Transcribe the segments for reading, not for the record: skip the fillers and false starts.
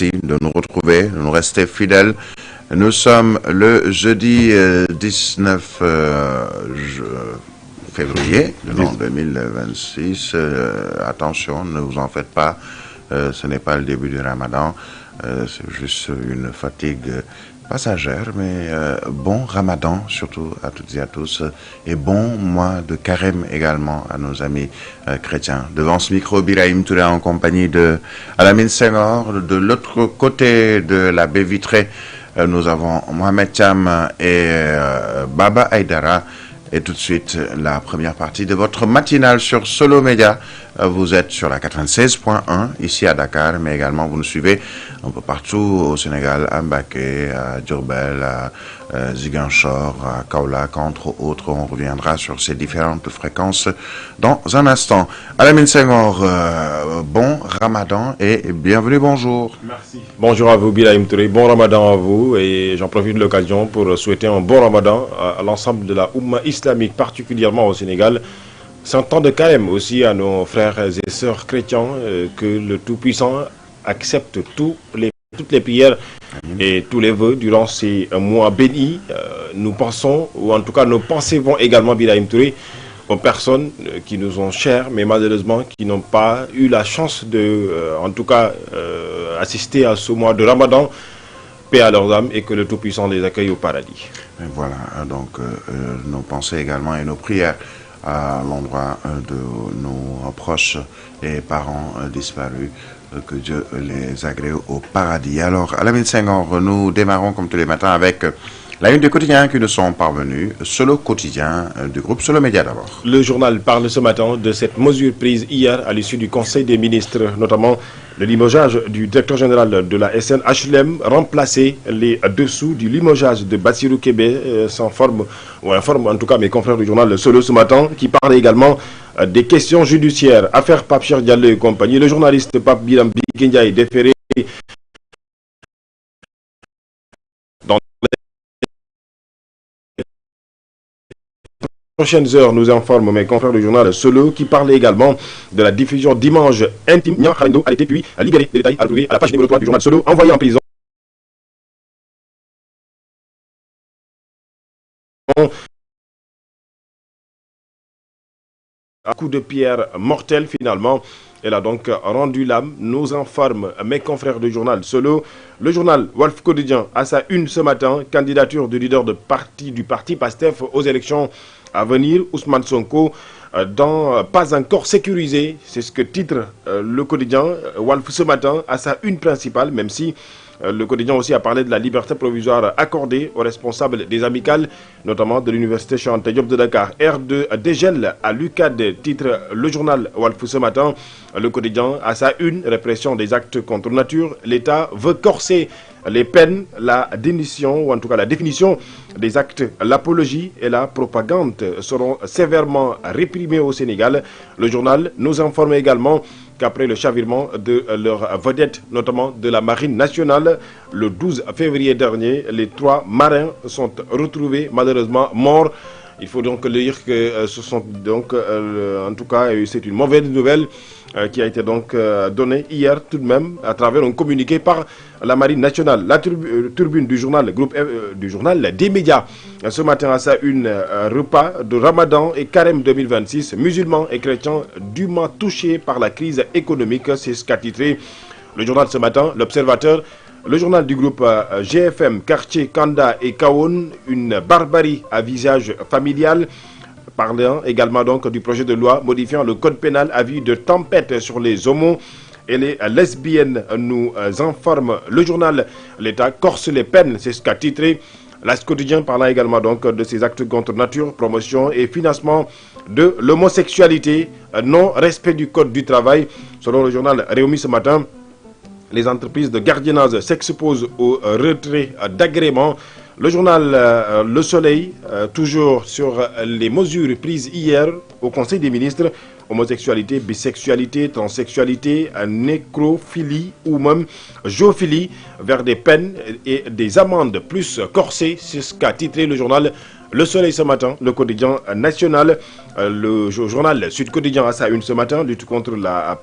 merci de nous retrouver, de nous rester fidèles. Nous sommes le jeudi 19 février de l'an 2026. Attention, ne vous en faites pas, ce n'est pas le début du Ramadan, c'est juste une fatigue passagère, mais bon Ramadan surtout à toutes et à tous, et bon mois de carême également à nos amis chrétiens. Devant ce micro, Birahim Touré en compagnie de Alamine Senghor. De l'autre côté de la baie vitrée, nous avons Mohamed Cham et Baba Aïdara. Et tout de suite, la première partie de votre matinale sur Solo Média. Vous êtes sur la 96.1 ici à Dakar, mais également vous nous suivez un peu partout au Sénégal, à Mbacké, à Diourbel, à Ziguinchor, à Kaolack, entre autres. On reviendra sur ces différentes fréquences dans un instant. Alamine Senghor, bon Ramadan et bienvenue, bonjour. Merci. Bonjour à vous, Birahim Touré. Bon Ramadan à vous, et j'en profite de l'occasion pour souhaiter un bon Ramadan à l'ensemble de la Oumma islamique, particulièrement au Sénégal. C'est un temps de carême aussi à nos frères et sœurs chrétiens, que le Tout-Puissant accepte toutes les prières et tous les vœux durant ces mois bénis. Nous pensons, ou en tout cas nos pensées vont également, Birahim Touré, aux personnes qui nous ont chères, mais malheureusement qui n'ont pas eu la chance de, en tout cas, assister à ce mois de Ramadan. Paix à leurs âmes et que le Tout-Puissant les accueille au paradis. Et voilà, donc nos pensées également et nos prières à l'endroit de nos proches et parents disparus, que Dieu les agrée au paradis. Alors, Alamine Senghor, nous démarrons comme tous les matins avec la une du quotidien qui nous sont parvenus, Solo Quotidien du groupe Solo Média d'abord. Le journal parle ce matin de cette mesure prise hier à l'issue du Conseil des ministres, notamment le limogeage du directeur général de la SNHLM, remplacer les dessous du limogeage de Bassirou Kébé, sans forme, ou informe en tout cas mes confrères du journal Solo ce matin, qui parle également des questions judiciaires, affaire Pape Cheikh Diallo et compagnie. Le journaliste Pape Biram Bikindiaï déféré prochaines heures, nous informe mes confrères du journal Solo, qui parlait également de la diffusion d'images intimes. Niang Khalendo a été puis libéré. Les détails à trouver à la page numéro 3 du journal Solo, envoyé en prison. Un coup de pierre mortel finalement. Elle a donc rendu l'âme, nous informe mes confrères du journal Solo. Le journal Walf Quotidien a sa une ce matin, candidature du leader du parti PASTEF aux élections à venir, Ousmane Sonko, pas encore sécurisé. C'est ce que titre le quotidien Walf ce matin à sa une principale, même si le quotidien aussi a parlé de la liberté provisoire accordée aux responsables des amicales, notamment de l'université Cheikh Anta Diop de Dakar. R2 dégel à l'UCAD, titre le journal Walf ce matin. Le quotidien a sa une, répression des actes contre nature. L'État veut corser les peines, la définition, ou en tout cas la définition des actes, l'apologie et la propagande seront sévèrement réprimés au Sénégal. Le journal nous informe également qu'après le chavirement de leurs vedettes, notamment de la Marine nationale, le 12 février dernier, les 3 marins sont retrouvés malheureusement morts. Il faut donc lire que ce sont donc, en tout cas, c'est une mauvaise nouvelle qui a été donc donnée hier tout de même à travers un communiqué par la Marine nationale. La turbine du journal, du journal des médias, ce matin à sa une, repas de Ramadan et Carême 2026, musulmans et chrétiens durement touchés par la crise économique, c'est ce qu'a titré le journal ce matin, l'Observateur. Le journal du groupe GFM, Quartier, Kanda et Kaon, une barbarie à visage familial. Parlant également donc du projet de loi modifiant le code pénal à vue de tempête sur les homos et les lesbiennes, nous informe le journal. L'État corse les peines, c'est ce qu'a titré l'As quotidien, parlant également donc de ces actes contre nature, promotion et financement de l'homosexualité, non-respect du code du travail. Selon le journal Réumi ce matin, les entreprises de gardiennage s'exposent au retrait d'agrément. Le journal Le Soleil, toujours sur les mesures prises hier au Conseil des ministres, homosexualité, bisexualité, transsexualité, nécrophilie ou même zoophilie vers des peines et des amendes plus corsées. C'est ce qu'a titré le journal Le Soleil ce matin, le quotidien national. Le journal Sud Quotidien à sa une ce matin, lutte contre la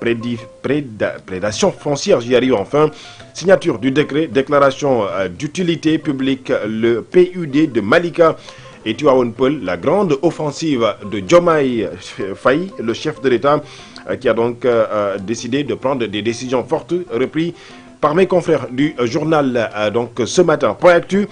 prédation foncière, j'y arrive enfin. Signature du décret, déclaration d'utilité publique, le PUD de Malika et Tivaouane Peulh, la grande offensive de Diomaye Faye, le chef de l'État, qui a donc décidé de prendre des décisions fortes, repris par mes confrères du journal donc ce matin. Point actu.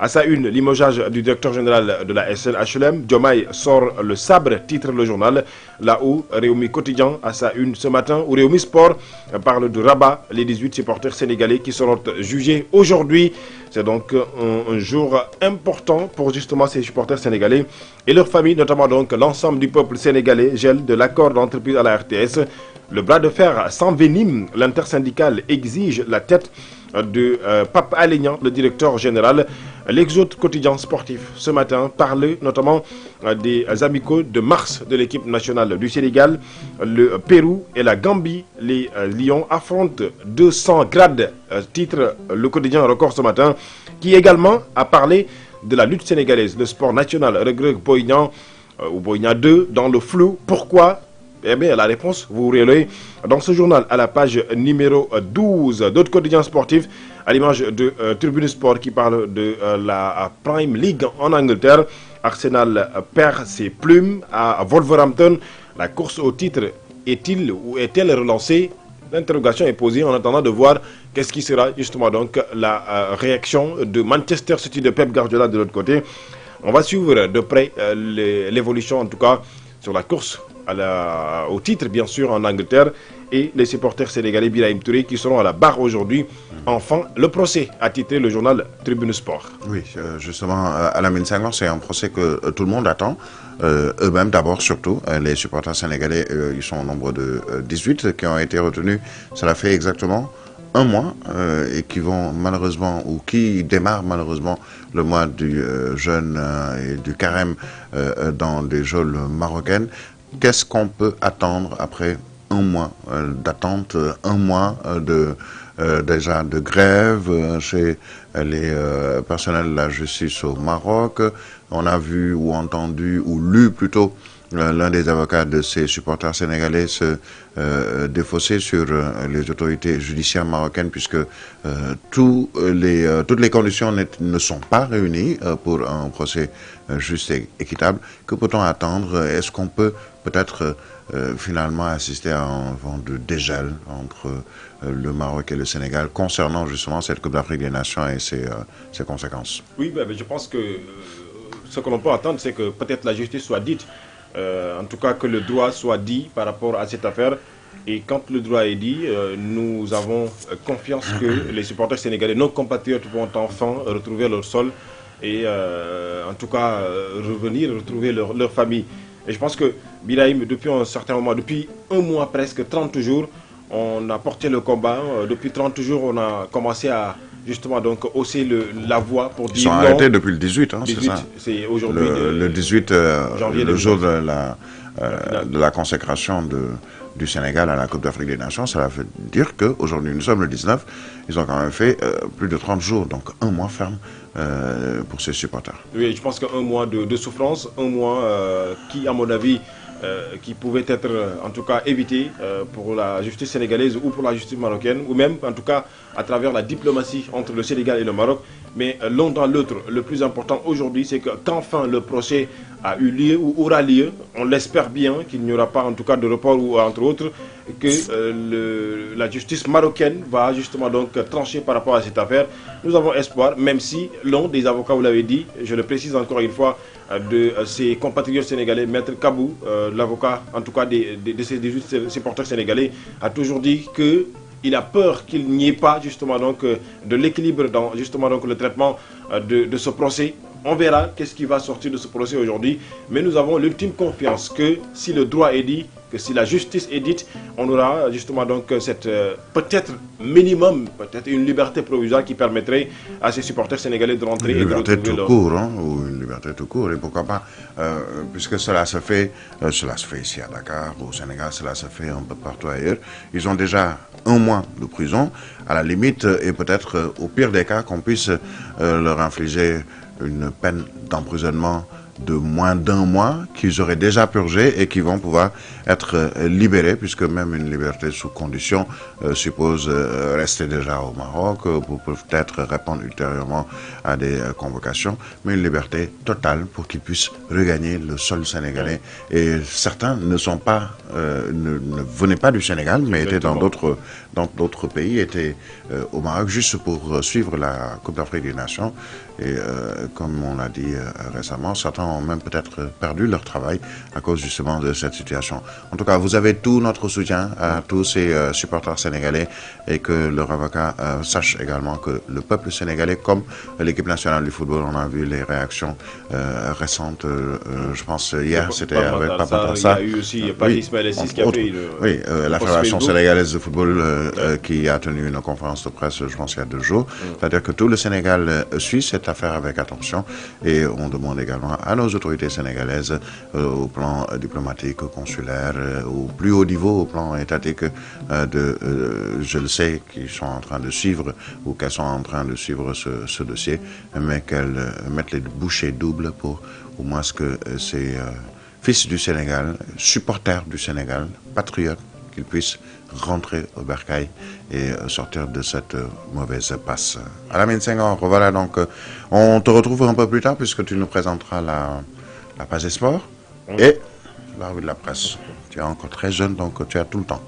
À sa une, limogeage du directeur général de la SNHLM, Diomaye sort le sabre, titre le journal. Là où Réumi Quotidien, à sa une ce matin, où Réumi Sport parle de Rabat, les 18 supporters sénégalais qui seront jugés aujourd'hui. C'est donc un jour important pour justement ces supporters sénégalais et leurs familles, notamment donc l'ensemble du peuple sénégalais, gèle de l'accord d'entreprise à la RTS. Le bras de fer s'envenime, l'intersyndicale exige la tête de Pape Alignan, le directeur général. L'Exode quotidien sportif ce matin parle notamment des amicaux de mars de l'équipe nationale du Sénégal. Le Pérou et la Gambie, les Lions affrontent 200 grades, titre le quotidien Record ce matin, qui également a parlé de la lutte sénégalaise, le sport national. Regreg Boignan ou Boignan 2 dans le flou. Pourquoi? Eh bien, la réponse, vous relevez dans ce journal à la page numéro 12. D'autres quotidiens sportifs, à l'image de Tribune Sport qui parle de la Prime League en Angleterre. Arsenal perd ses plumes à Wolverhampton. La course au titre est-il ou est-elle relancée? L'interrogation est posée en attendant de voir qu'est-ce qui sera justement donc la réaction de Manchester City de Pep Guardiola de l'autre côté. On va suivre de près l'évolution en tout cas sur la course au titre bien sûr en Angleterre et les supporters sénégalais Birahim Touré qui seront à la barre aujourd'hui. Enfin, le procès a titré le journal Tribune Sport. Oui, justement, Alamine Senghor, c'est un procès que tout le monde attend. Eux-mêmes d'abord, surtout, les supporters sénégalais, ils sont au nombre de 18 qui ont été retenus. Cela fait exactement un mois et qui vont malheureusement, ou qui démarrent malheureusement le mois du jeûne et du carême dans des geôles marocaines. Qu'est-ce qu'on peut attendre après un mois d'attente, un mois déjà de grève chez les personnels de la justice au Maroc? On a vu ou entendu ou lu plutôt l'un des avocats de ces supporters sénégalais se défausser sur les autorités judiciaires marocaines puisque toutes les conditions ne sont pas réunies pour un procès juste et équitable. Que peut-on attendre? Est-ce qu'on peut peut-être finalement assister à un vent de dégel entre le Maroc et le Sénégal concernant justement cette Coupe d'Afrique des Nations et ses conséquences? Oui, mais je pense que ce que l'on peut attendre, c'est que peut-être la justice soit dite. En tout cas que le droit soit dit par rapport à cette affaire. Et quand le droit est dit, nous avons confiance que les supporters sénégalais, nos compatriotes vont enfin retrouver leur sol et en tout cas revenir, retrouver leur famille. Et je pense que Birahim, depuis un certain moment, depuis un mois presque, 30 jours, on a porté le combat. Depuis 30 jours, on a commencé à justement donc hausser la voix pour dire. Ils sont arrêtés depuis le 18, hein, 18 c'est ça. C'est aujourd'hui le 18 janvier, le jour de la consécration du Sénégal à la Coupe d'Afrique des Nations. Ça veut dire qu'aujourd'hui, nous sommes le 19, ils ont quand même fait plus de 30 jours, donc un mois ferme pour ces supporters. Oui, je pense qu'un mois de souffrance, un mois qui, à mon avis, qui pouvait être en tout cas évité pour la justice sénégalaise ou pour la justice marocaine, ou même en tout cas à travers la diplomatie entre le Sénégal et le Maroc. Mais l'un dans l'autre, le plus important aujourd'hui, c'est qu'enfin le procès a eu lieu ou aura lieu. On l'espère bien qu'il n'y aura pas en tout cas de report ou entre autres, que la justice marocaine va justement donc trancher par rapport à cette affaire. Nous avons espoir, même si l'un des avocats, vous l'avez dit, je le précise encore une fois, de ses compatriotes sénégalais, Maître Kabou, l'avocat en tout cas de ces 18 supporters sénégalais, a toujours dit que il a peur qu'il n'y ait pas justement donc de l'équilibre dans justement donc le traitement de ce procès. On verra qu'est-ce qui va sortir de ce procès aujourd'hui, mais nous avons l'ultime confiance que si le droit est dit, que si la justice est dite, on aura justement donc cette peut-être minimum, peut-être une liberté provisoire qui permettrait à ces supporters sénégalais de rentrer Une et de liberté retrouver tout court, hein, ou une liberté tout court, et pourquoi pas, puisque cela se fait ici à Dakar, au Sénégal, cela se fait un peu partout ailleurs. Ils ont déjà 1 mois de prison, à la limite, et peut-être au pire des cas, qu'on puisse leur infliger une peine d'emprisonnement de moins d'1 mois qu'ils auraient déjà purgé et qui vont pouvoir être libérés, puisque même une liberté sous condition suppose rester déjà au Maroc pour peut-être répondre ultérieurement à des convocations, mais une liberté totale pour qu'ils puissent regagner le sol sénégalais. Et certains ne sont pas, ne venaient pas du Sénégal, mais étaient dans d'autres pays, étaient au Maroc juste pour suivre la Coupe d'Afrique des Nations. Et comme on l'a dit récemment, certains ont même peut-être perdu leur travail à cause justement de cette situation. En tout cas, vous avez tout notre soutien à tous ces supporters sénégalais et que leur avocat sache également que le peuple sénégalais, comme l'équipe nationale du football, on a vu les réactions récentes, je pense hier, c'était avec Papa Sarr. Il y a eu aussi Paris Ismaël Essis qui a fait la Fédération sénégalaise de football qui a tenu une conférence de presse, je pense, il y a 2 jours. C'est-à-dire que tout le Sénégal suit cette affaire avec attention et on demande également à nos autorités sénégalaises au plan diplomatique, consulaire, au plus haut niveau, au plan étatique, je le sais, qu'ils sont en train de suivre ou qu'elles sont en train de suivre ce dossier, mais qu'elles mettent les bouchées doubles pour au moins que ces fils du Sénégal, supporters du Sénégal, patriotes, qu'ils puissent rentrer au bercail et sortir de cette mauvaise passe. Alamine Senghor, voilà donc, on te retrouve un peu plus tard puisque tu nous présenteras la page des sports et la revue de la presse. Tu es encore très jeune, donc tu as tout le temps.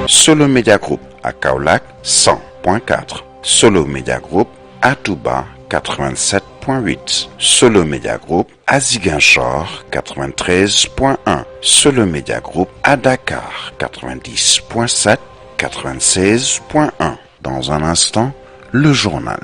Solo Media Group à Kaolack 100.4, Solo Media Group à Touba 87.8, Solo Media Group à Ziguinchor 93.1, Solo Media Group à Dakar 90.7, 96.1. Dans un instant, le journal.